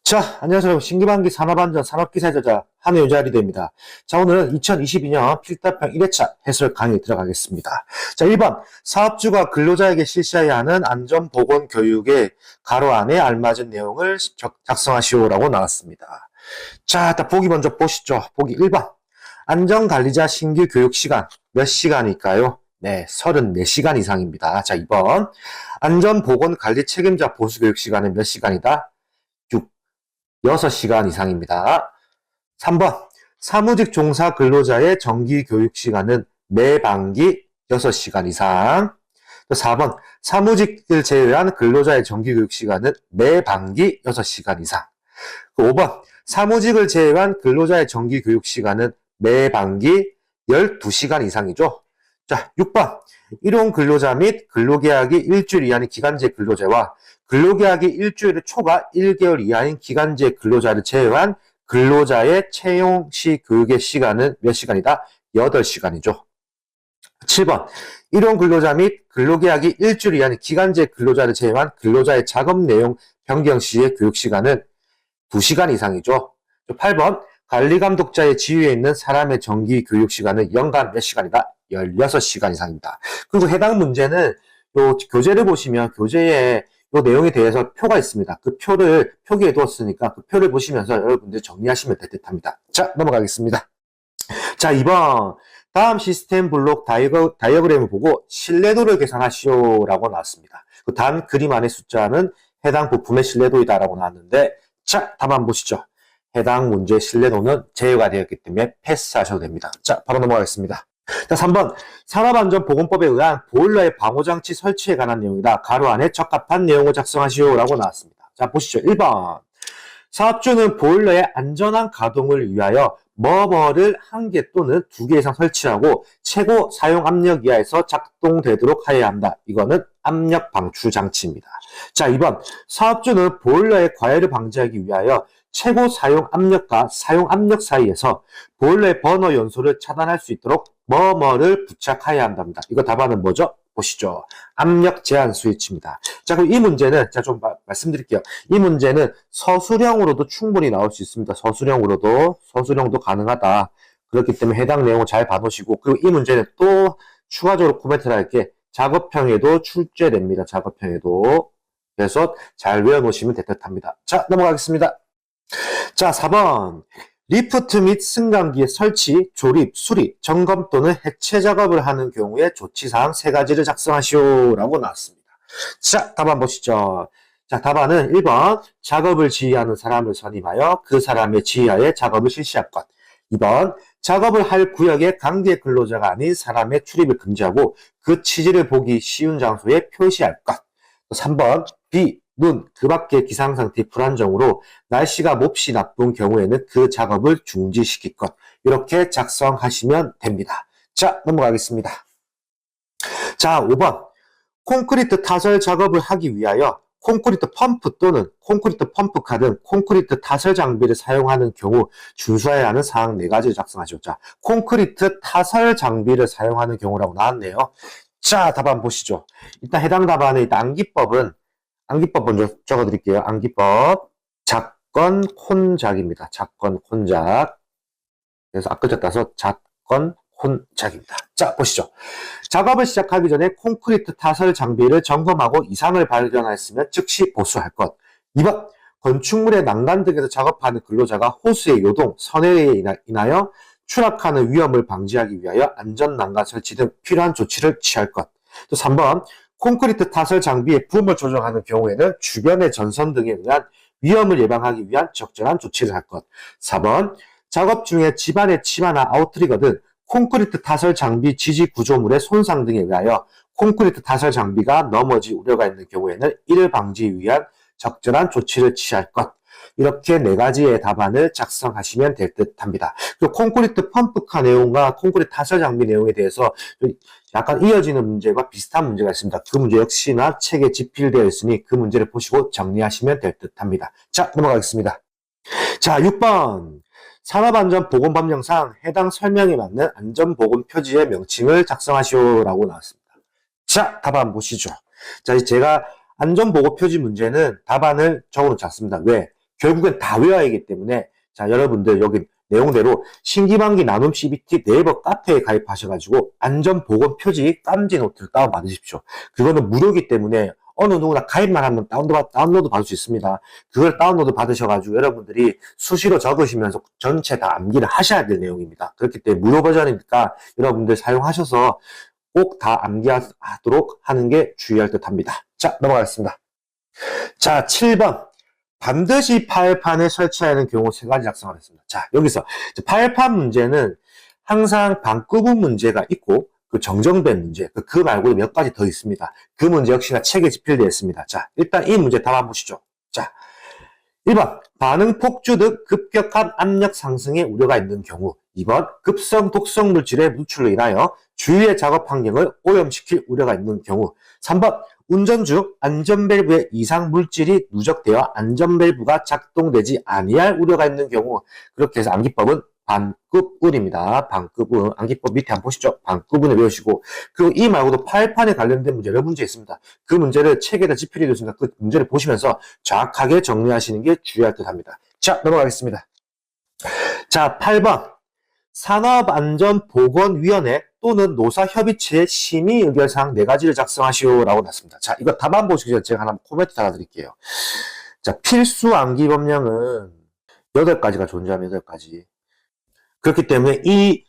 자, 안녕하세요. 여러분. 신규반기 산업안전 산업기사의 저자 한효자리대입니다. 자, 오늘은 2022년 필답형 1회차 해설 강의 들어가겠습니다. 자, 1번. 사업주가 근로자에게 실시해야 하는 안전보건교육의 가로 안에 알맞은 내용을 작성하시오라고 나왔습니다. 자, 일단 보기 먼저 보시죠. 보기 1번. 안전관리자 신규 교육 시간 몇 시간일까요? 네, 34시간 이상입니다. 자, 2번. 안전보건관리 책임자 보수교육 시간은 몇 시간이다? 6시간 이상입니다. 3번. 사무직 종사 근로자의 정기 교육 시간은 매 반기 6시간 이상. 4번. 사무직을 제외한 근로자의 정기 교육 시간은 매 반기 6시간 이상. 5번. 사무직을 제외한 근로자의 정기 교육 시간은 매 반기 12시간 이상이죠. 자, 6번. 일용 근로자 및 근로계약이 일주일 이하인 기간제 근로자와 근로계약이 일주일 초과 1개월 이하인 기간제 근로자를 제외한 근로자의 채용 시 교육의 시간은 몇 시간이다? 8시간이죠. 7번. 일용 근로자 및 근로계약이 일주일 이하인 기간제 근로자를 제외한 근로자의 작업 내용 변경 시의 교육 시간은 2시간 이상이죠. 8번. 관리감독자의 지휘에 있는 사람의 정기 교육 시간은 연간 몇 시간이다? 16시간 이상입니다. 그리고 해당 문제는 요 교재를 보시면 교재에 요 내용에 대해서 표가 있습니다. 그 표를 표기해 두었으니까 그 표를 보시면서 여러분들 정리하시면 될 듯합니다. 자, 넘어가겠습니다. 자, 2번. 다음 시스템 블록 다이어그램을 보고 신뢰도를 계산하시오라고 나왔습니다. 그 단 그림 안의 숫자는 해당 부품의 신뢰도이다라고 나왔는데, 자, 답 한번 보시죠. 해당 문제의 신뢰도는 제외가 되었기 때문에 패스하셔도 됩니다. 자, 바로 넘어가겠습니다. 자, 3번. 산업안전보건법에 의한 보일러의 방호장치 설치에 관한 내용이다. 가로 안에 적합한 내용을 작성하시오라고 나왔습니다. 자, 보시죠. 1번. 사업주는 보일러의 안전한 가동을 위하여 뭐뭐를 1개 또는 2개 이상 설치하고 최고 사용 압력 이하에서 작동되도록 하여야 한다. 이거는 압력 방출 장치입니다. 자, 2번. 사업주는 보일러의 과열을 방지하기 위하여 최고 사용 압력과 사용 압력 사이에서 보일러의 버너 연소를 차단할 수 있도록 뭐뭐를 부착하여야 한답니다. 이거 답안은 뭐죠? 보시죠. 압력 제한 스위치입니다. 자, 그럼 이 문제는 제가 좀 말씀드릴게요. 이 문제는 서술형으로도 충분히 나올 수 있습니다. 서술형도 가능하다. 그렇기 때문에 해당 내용을 잘 봐놓으시고, 그리고 이 문제는 또 추가적으로 코멘트를 할게. 작업형에도 출제됩니다. 작업형에도. 그래서 잘 외워놓으시면 될 듯합니다. 자, 넘어가겠습니다. 자, 4번. 리프트 및 승강기의 설치, 조립, 수리, 점검 또는 해체 작업을 하는 경우에 조치사항 3가지를 작성하시오라고 나왔습니다. 자, 답안 보시죠. 자, 답안은 1번. 작업을 지휘하는 사람을 선임하여 그 사람의 지휘하에 작업을 실시할 것. 2번. 작업을 할 구역에 관계 근로자가 아닌 사람의 출입을 금지하고 그 취지를 보기 쉬운 장소에 표시할 것. 3번. B. 눈, 그 밖의 기상상태 불안정으로 날씨가 몹시 나쁜 경우에는 그 작업을 중지시킬 것. 이렇게 작성하시면 됩니다. 자, 넘어가겠습니다. 자, 5번. 콘크리트 타설 작업을 하기 위하여 콘크리트 펌프 또는 콘크리트 펌프카 등 콘크리트 타설 장비를 사용하는 경우 준수해야 하는 사항 4가지를 작성하시오. 자, 콘크리트 타설 장비를 사용하는 경우라고 나왔네요. 자, 답안 보시죠. 일단 해당 답안의 암기법 먼저 적어드릴게요. 암기법. 작건 혼작입니다. 작건 혼작. 그래서 앞글자 따서 작건 혼작입니다. 자, 보시죠. 작업을 시작하기 전에 콘크리트 타설 장비를 점검하고 이상을 발견하였으면 즉시 보수할 것. 2번. 건축물의 난간 등에서 작업하는 근로자가 호스의 요동, 선회에 인하여 추락하는 위험을 방지하기 위하여 안전 난간 설치 등 필요한 조치를 취할 것. 또 3번. 콘크리트 타설 장비의 부음을 조정하는 경우에는 주변의 전선 등에 의한 위험을 예방하기 위한 적절한 조치를 할 것. 4번. 작업 중에 집안의 치마나 아웃트리거 등 콘크리트 타설 장비 지지 구조물의 손상 등에 의하여 콘크리트 타설 장비가 넘어질 우려가 있는 경우에는 이를 방지 위한 적절한 조치를 취할 것. 이렇게 4가지의 답안을 작성하시면 될 듯합니다. 그리고 콘크리트 펌프카 내용과 콘크리트 타설 장비 내용에 대해서 약간 이어지는 문제와 비슷한 문제가 있습니다. 그 문제 역시나 책에 집필되어 있으니 그 문제를 보시고 정리하시면 될 듯합니다. 자, 넘어가겠습니다. 자, 6번. 산업안전보건법령상 해당 설명에 맞는 안전보건 표지의 명칭을 작성하시오라고 나왔습니다. 자, 답안 보시죠. 자, 제가 안전보고 표지 문제는 답안을 적어놓지 않습니다. 왜? 결국엔 다 외워야 하기 때문에 자, 여러분들 여기 내용대로 신기반기 나눔 CBT 네이버 카페에 가입하셔가지고 안전보건 표지 깜지 노트를 다운받으십시오. 그거는 무료이기 때문에 어느 누구나 가입만 하면 다운로드 받을 수 있습니다. 그걸 다운로드 받으셔가지고 여러분들이 수시로 적으시면서 전체 다 암기를 하셔야 될 내용입니다. 그렇기 때문에 무료 버전이니까 여러분들 사용하셔서 꼭 다 암기하도록 하는 게 주의할 듯 합니다. 자, 넘어가겠습니다. 자, 7번. 반드시 파열판에 설치해야 하는 경우 세 가지 작성을 했습니다. 자, 여기서 파열판 문제는 항상 반구분 문제가 있고 그 정정된 문제, 그 말고도 몇 가지 더 있습니다. 그 문제 역시나 책에 집필되어 있습니다. 자, 일단 이 문제 답 한번 보시죠. 자, 1번 반응 폭주 등 급격한 압력 상승의 우려가 있는 경우 2번 급성 독성 물질의 누출로 인하여 주위의 작업 환경을 오염시킬 우려가 있는 경우 3번 운전 중 안전밸브에 이상 물질이 누적되어 안전밸브가 작동되지 아니할 우려가 있는 경우 그렇게 해서 암기법은 반급운입니다. 반급운. 암기법 밑에 한번 보시죠. 반급운을 외우시고 그리고 이 말고도 파열판에 관련된 문제 여러 문제 있습니다. 그 문제를 책에다 집필해 두셨으니까 그 문제를 보시면서 정확하게 정리하시는 게 주의할 듯 합니다. 자, 넘어가겠습니다. 자, 8번 산업안전보건위원회 또는 노사협의체의 심의 의결사항 4가지를 작성하시오 라고 났습니다. 자, 이거 답 안 보시기 전에 제가 하나 코멘트 달아드릴게요. 자, 필수 암기법령은 8가지가 존재합니다. 8가지. 그렇기 때문에 이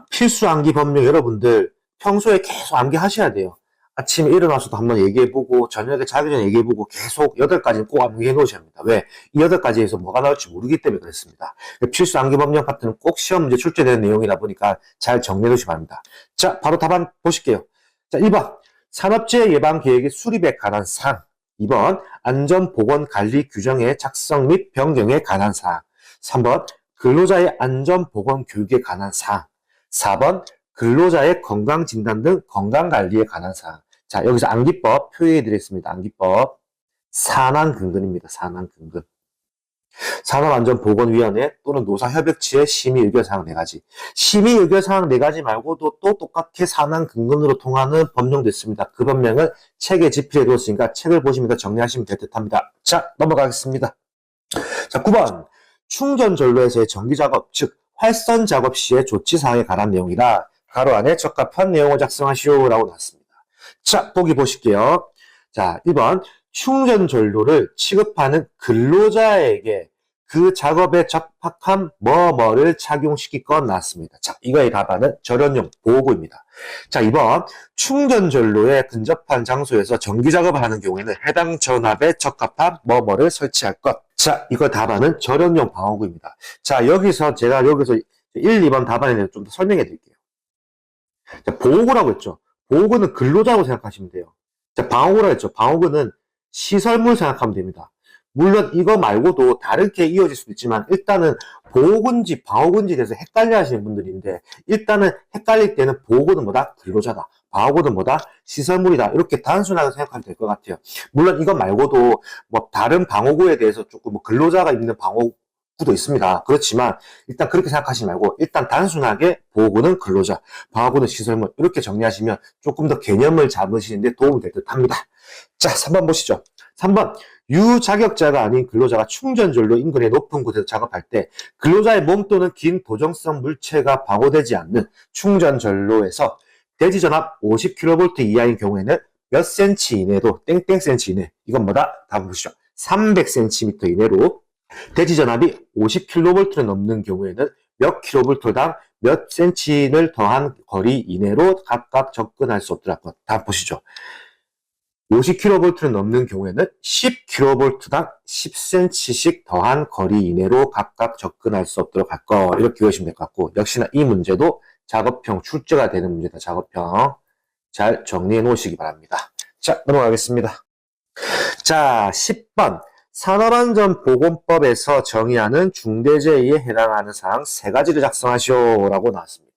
필수 암기 법령 여러분들 평소에 계속 암기하셔야 돼요. 아침에 일어나서도 한번 얘기해보고 저녁에 자기 전에 얘기해보고 계속 8가지는 꼭 암기해 놓으셔야 합니다. 왜? 이 8가지에서 뭐가 나올지 모르기 때문에 그렇습니다. 필수 암기 법령 파트는 꼭 시험 문제 출제되는 내용이다 보니까 잘 정리해 놓으시기 바랍니다. 자, 바로 답 한번 보실게요. 자, 1번 산업재해 예방 계획의 수립에 관한 사항. 2번 안전보건관리 규정의 작성 및 변경에 관한 사항. 3번 근로자의 안전보건 교육에 관한 사항. 4번 근로자의 건강진단 등 건강관리에 관한 사항. 자, 여기서 암기법 표시해 드리겠습니다. 암기법. 산안근근입니다. 산안근근. 산업안전보건위원회 또는 노사협의체의 심의의결사항 4가지. 심의의결사항 4가지 말고도 또 똑같게 산안근근으로 통하는 법령도 있습니다. 그 법령은 책에 집필해 두었으니까 책을 보시면서 정리하시면 될 듯합니다. 자, 넘어가겠습니다. 자, 9번. 충전전로에서의 전기작업, 즉 활선작업 시의 조치사항에 관한 내용이라 가로 안에 적합한 내용을 작성하시오 라고 나왔습니다. 자, 보기 보실게요. 자, 1번 충전전로를 취급하는 근로자에게 그 작업에 적합한 뭐뭐를 착용시키건 나왔습니다. 자, 이거의 답안은 절연용 보호구입니다. 자, 2번 충전전로에 근접한 장소에서 전기작업을 하는 경우에는 해당 전압에 적합한 뭐뭐를 설치할 것. 자, 이거 답안은 절연용 방어구입니다. 자, 제가 여기서 1, 2번 답안에 대해서 좀 더 설명해 드릴게요. 자, 보호구라고 했죠. 보호구는 근로자라고 생각하시면 돼요. 자, 방어구라고 했죠. 방어구는 시설물 생각하면 됩니다. 물론 이거 말고도 다르게 이어질 수도 있지만 일단은 보호군지 방어군지에 대해서 헷갈려 하시는 분들인데 일단은 헷갈릴 때는 보호구는 뭐다? 근로자다. 방어구는 뭐다? 시설물이다. 이렇게 단순하게 생각하면 될 것 같아요. 물론 이거 말고도 뭐 다른 방어구에 대해서 조금 뭐 근로자가 입는 방어구도 있습니다. 그렇지만 일단 그렇게 생각하시지 말고 일단 단순하게 보호구는 근로자, 방어구는 시설물 이렇게 정리하시면 조금 더 개념을 잡으시는데 도움이 될 듯 합니다. 자, 3번 보시죠. 3번 유자격자가 아닌 근로자가 충전전로 인근의 높은 곳에서 작업할 때 근로자의 몸 또는 긴 도정성 물체가 방호되지 않는 충전전로에서 대지전압 50kV 이하인 경우에는 몇 cm 이내로 땡땡 cm 이내 이건 뭐다? 답을 보시죠. 300cm 이내로 대지전압이 50kV를 넘는 경우에는 몇 kV당 몇 cm를 더한 거리 이내로 각각 접근할 수 없더라. 답 보시죠. 50kV를 넘는 경우에는 10kV당 10cm씩 더한 거리 이내로 각각 접근할 수 없도록 할 거. 이렇게 외우시면 될 것 같고 역시나 이 문제도 작업형 출제가 되는 문제다. 작업형 잘 정리해 놓으시기 바랍니다. 자, 넘어가겠습니다. 자, 10번 산업안전보건법에서 정의하는 중대재해에 해당하는 사항 3가지를 작성하시오 라고 나왔습니다.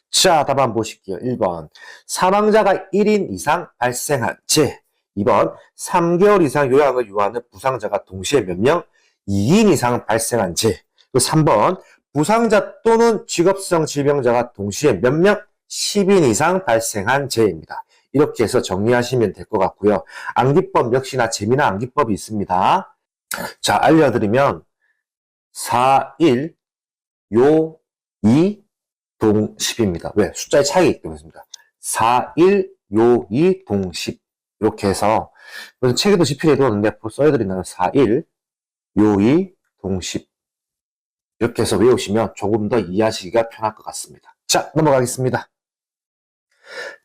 자, 답 한번 보실게요. 1번 사망자가 1인 이상 발생한 재. 2번 3개월 이상 요양을 요하는 부상자가 동시에 몇 명? 2인 이상 발생한 재. 3번 부상자 또는 직업성 질병자가 동시에 몇 명? 10인 이상 발생한 재입니다. 이렇게 해서 정리하시면 될 것 같고요. 암기법 역시나 재미난 암기법이 있습니다. 자, 알려드리면 4, 1, 요, 2, 동 10입니다. 왜? 숫자의 차이가 있습니다. 4, 1, 요, 2, 동 10. 이렇게 해서, 그래서 책에도 지필해 두었는데, 써드린다면 4, 1, 요, 2, 동 10. 이렇게 해서 외우시면 조금 더 이해하시기가 편할 것 같습니다. 자, 넘어가겠습니다.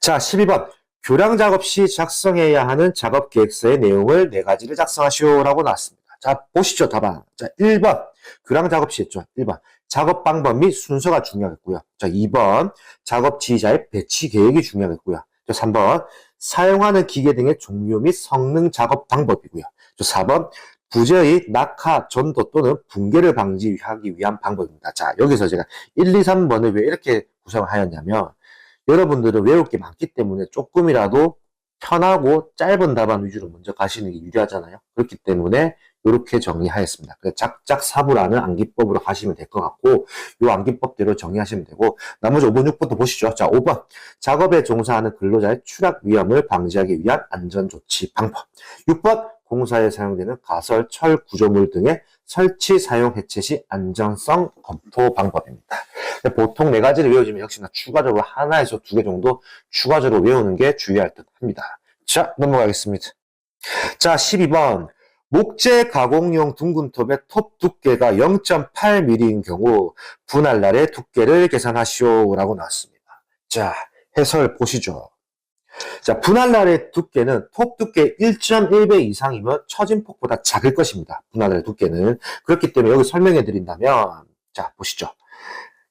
자, 12번. 교량 작업 시 작성해야 하는 작업 계획서의 내용을 4가지를 작성하시오라고 나왔습니다. 자, 보시죠, 답안. 자, 1번. 교량 작업 시 했죠. 1번. 작업 방법 및 순서가 중요하겠고요. 자, 2번. 작업 지휘자의 배치 계획이 중요하겠고요. 자, 3번. 사용하는 기계 등의 종류 및 성능 작업 방법이고요. 자, 4번. 부재의 낙하, 전도 또는 붕괴를 방지하기 위한 방법입니다. 자, 여기서 제가 1, 2, 3번을 왜 이렇게 구성을 하였냐면, 여러분들은 외울 게 많기 때문에 조금이라도 편하고 짧은 답안 위주로 먼저 가시는 게 유리하잖아요. 그렇기 때문에 이렇게 정리하였습니다. 짝짝사부라는 암기법으로 가시면 될 것 같고, 이 암기법대로 정리하시면 되고, 나머지 5번, 6번도 보시죠. 자, 5번. 작업에 종사하는 근로자의 추락 위험을 방지하기 위한 안전조치 방법. 6번. 공사에 사용되는 가설, 철, 구조물 등의 설치, 사용, 해체 시 안전성 검토 방법입니다. 보통 4가지를 외워주면 역시나 추가적으로 하나에서 2개 정도 추가적으로 외우는 게 주의할 듯 합니다. 자, 넘어가겠습니다. 자, 12번. 목재 가공용 둥근톱의 톱 두께가 0.8mm인 경우 분할날의 두께를 계산하시오라고 나왔습니다. 자, 해설 보시죠. 자, 분할날의 두께는 톱 두께 1.1배 이상이면 처진폭보다 작을 것입니다. 분할날의 두께는. 그렇기 때문에 여기 설명해 드린다면, 자, 보시죠.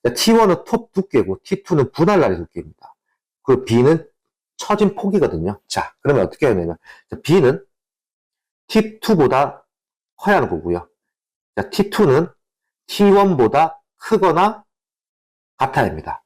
T1은 톱 두께고 T2는 분할날의 두께입니다. 그 B는 처진폭이거든요. 자, 그러면 어떻게 해야 되냐면, B는 T2보다 커야 하는 거고요. 자, T2는 T1보다 크거나 같아야 합니다.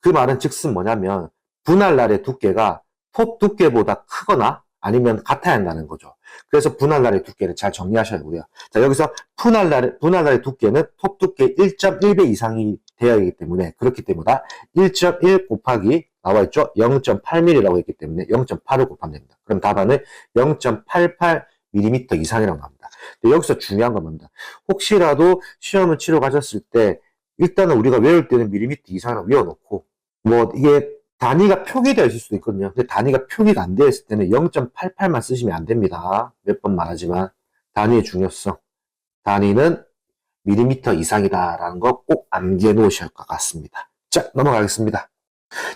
그 말은 즉슨 뭐냐면, 분할날의 두께가 톱 두께보다 크거나 아니면 같아야 한다는 거죠. 그래서 분할날의 두께를 잘 정리하셔야 하고요. 자, 여기서 분할날의 두께는 톱 두께 1.1배 이상이 되어야 하기 때문에, 그렇기 때문에 1.1 곱하기 나와 있죠? 0.8mm라고 했기 때문에 0.8을 곱하면 됩니다. 그럼 답안은 0.88mm 이상이라고 나옵니다. 근데 여기서 중요한 건 뭡니다. 혹시라도 시험을 치러 가셨을 때 일단은 우리가 외울 때는 밀리미터 이상을 외워놓고, 뭐 이게 단위가 표기되어 있을 수도 있거든요. 근데 단위가 표기가 안 되어 있을 때는 0.88만 쓰시면 안 됩니다. 몇 번 말하지만 단위의 중요성. 단위는 밀리미터 이상이다라는 거 꼭 암기해 놓으셔야 할 것 같습니다. 자, 넘어가겠습니다.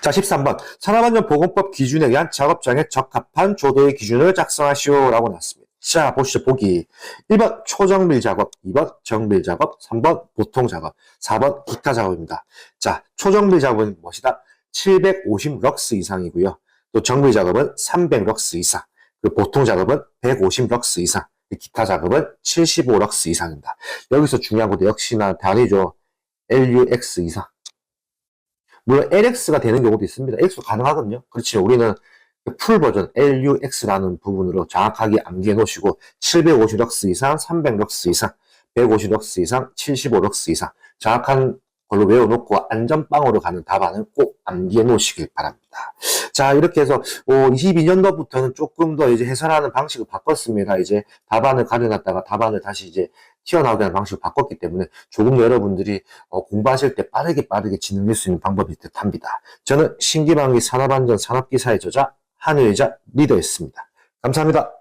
자, 13번. 산업안전보건법 기준에 의한 작업장에 적합한 조도의 기준을 작성하시오라고 나왔습니다. 자, 보시죠. 보기. 1번 초정밀 작업, 2번 정밀 작업, 3번 보통 작업, 4번 기타 작업입니다. 자, 초정밀 작업은 무엇이다? 750 럭스 이상이고요. 또 정밀 작업은 300 럭스 이상, 그리고 보통 작업은 150 럭스 이상, 기타 작업은 75 럭스 이상입니다. 여기서 중요한 것도 역시나 단위죠. LUX 이상. 물론 LX가 되는 경우도 있습니다. X도 가능하거든요. 그렇지만 우리는 풀 버전 LUX라는 부분으로 정확하게 암기해 놓으시고 750 럭스 이상, 300 럭스 이상, 150 럭스 이상, 75 럭스 이상 정확한 걸로 외워놓고 안전빵으로 가는 답안은 꼭 암기해 놓으시길 바랍니다. 자, 이렇게 해서 22년도부터는 조금 더 이제 해설하는 방식을 바꿨습니다. 이제 답안을 가려놨다가 답안을 다시 이제 튀어나오게 하는 방식을 바꿨기 때문에 조금 여러분들이 공부하실 때 빠르게 진행될 수 있는 방법이 듯합니다. 저는 신기방위 산업안전 산업기사의 저자 한의의자 리더였습니다. 감사합니다.